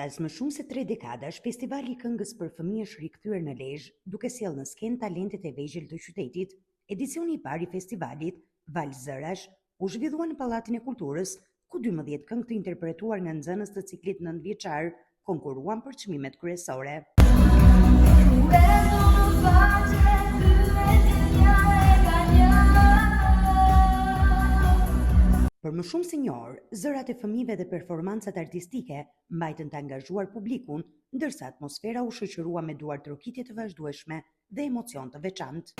Pas më shumë se 3 dekadash, Festivali i Këngës për Fëmijë është rikthyer në Lezhë, duke sjellë në skenë talentet e vegjël të qytetit. Edicioni i parë i festivalit, Val Zërash, u zhvillua në Pallatin e Kulturës, ku 12 këngë të interpretuar nga nxënës të ciklit 9-vjeçar konkurruan për çmimet kryesore. Për më shumë se një orë, zërat e fëmijëve dhe performancat artistike mbajtën të angazhuar publikun, ndërsa atmosfera u shoqërua me duar trokitje të vazhdueshme dhe emocion të veçantë.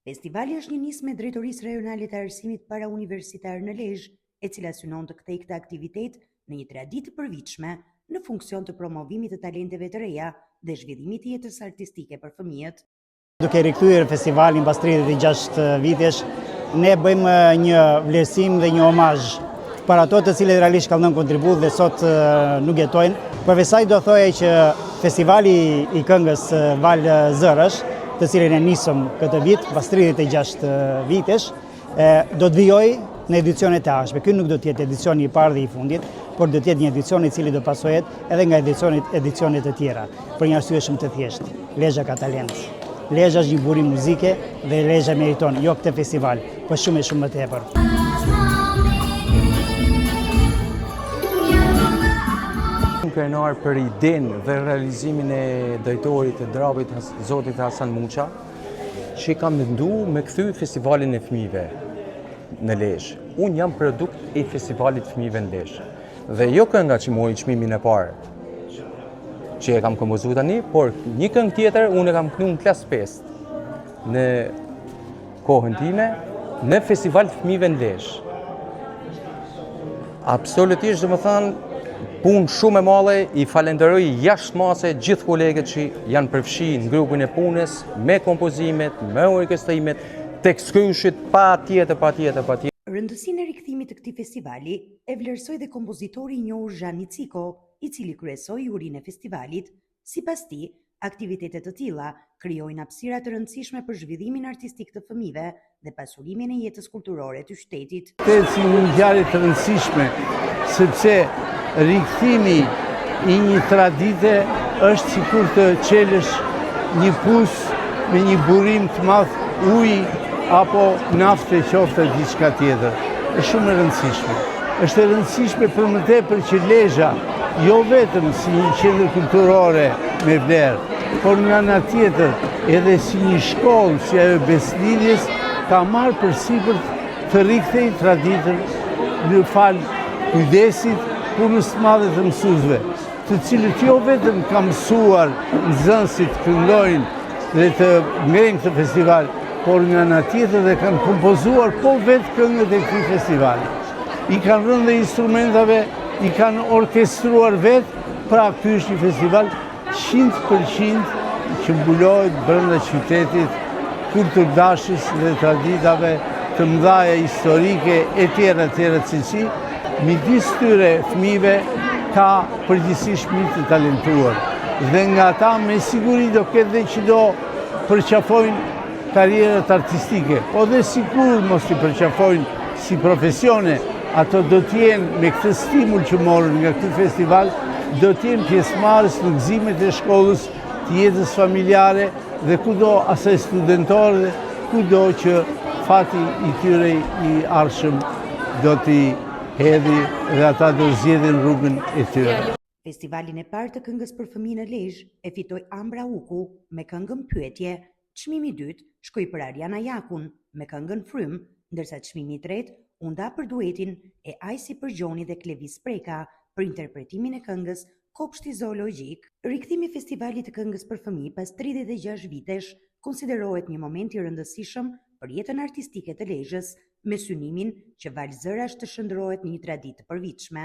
Festivali është një nismë e Drejtorisë Rajonale të Arsimit Parauniversitar në Lezhë, e cila synon të kthejë këtë aktivitet në një traditë të përvitshme në funksion të promovimit të talenteve të reja dhe zhvillimit të jetës artistike për fëmijët. Duke rikthyer festivalin pas 36 vitesh, ne bëjmë një vlerësim dhe një omazh për ato të cilët realisht kanë dhënë kontribut dhe sot nuk jetojnë. Përveç saj do thoya që festivali i këngës Val Zërash, të cilin e nisëm këtë vit pas 36 vitesh, do të vijojë në edicionet e ardhshme. Ky nuk do të jetë edicioni i parë dhe i fundit, por do të jetë një edicion i cili do pasohet edhe nga edicionet e tjera, për një arsye shumë të thjeshtë. Lezhë ka talent. Lezhë është një burim muzike dhe Lezhë meriton jo këtë festival, por shumë e shumë më tepër. Krenar për idenë dhe realizimin e drejtorit të drapit zotit Hasan Muqa, që kam menduar me kthy festivalin e fëmijëve në Lezhë. Unë jam produkt i festivalit fëmijëve në Lezhë. Dhe jo kënga që mori çmimin e parë, që e kam kompozuar tani, por një këngë tjetër unë e kam kënu në klasë 5 në kohën time në festival të fëmijëve në Lezhë. Absolutisht domethënë punë shumë e madhe, i falenderoj jashtëmase gjithë kolegët që janë përfshirë në grupin e punës, me kompozimet, me orkestrimet, tek skryshit, patjetër. Rëndësinë e rikthimit të këtij festivali e vlerësoi dhe kompozitori i njohur Zhani Ciko, i cili kryesoi jurinë e festivalit. Sipas tij, aktivitetet të tilla krijojnë hapësira të rëndësishme për zhvillimin artistik të fëmijëve dhe pasurimin e jetës kulturore të qytetit. Si një ngjarje të rëndësishme, sepse rikthimi i një tradite është sikur të qelësh një pus me një burim të madh uji apo naftë qoftë diçka tjetër. Është shumë e rëndësishme. Është e rëndësishme për më tepër që Lezhë jo vetëm si një qendër kulturore me vlerë, por nga ana tjetër edhe si një shkollë, si ajo Beslidhjes, ka marrë përsipër të rikthejë traditën në fal kujdesit, punës të madhe të mësuesve, të cilët jo vetëm ka mësuar nxënësit të këndojnë dhe të ngrenë këtë festival, por nga ana tjetër dhe kanë kompozuar po vetë këngët e këtij festivali. I kanë rënë dhe instrumentave, i kanë orkestruar vetë, pra ky është një festival 100% që mbulohet brenda qytetit, kulturdashës dhe traditave të mëdha historike e tjera cilësi. Midis tyre fëmijëve ka përgjithsisht fëmijë të talentuar dhe nga ata me siguri do ketë dhe që do përqafojnë karrierat artistike, po dhe sikur mos i përqafojnë si profesione, ato do t'jenë me këtë stimul që morën nga këtë festival, do t'jenë pjesëmarrës në gëzimet e shkollës, të jetës familjare dhe kudo asaj studentore, kudo që fati i tyre i ardhshëm do t'i hedhi dhe ata do zgjedhin rrugën e tyre. Festivalin e parë të këngës për fëmijë në Lezhë e fitoi Ambra Uku me këngën Pyetje. Çmimi i dytë shkoi për Ariana Jakun me këngën Frym, ndërsa çmimi i tretë u nda për duetin e Ajsi Përgjoni dhe Klevis Preka për interpretimin e këngës Kopshti Zoologjik. Rikthimi i festivalit të këngës për fëmijë pas 36 vitesh konsiderohet një moment i rëndësishëm për jetën artistike të Lezhës, me synimin që Val Zërash të shndrohet në një traditë të përvitshme.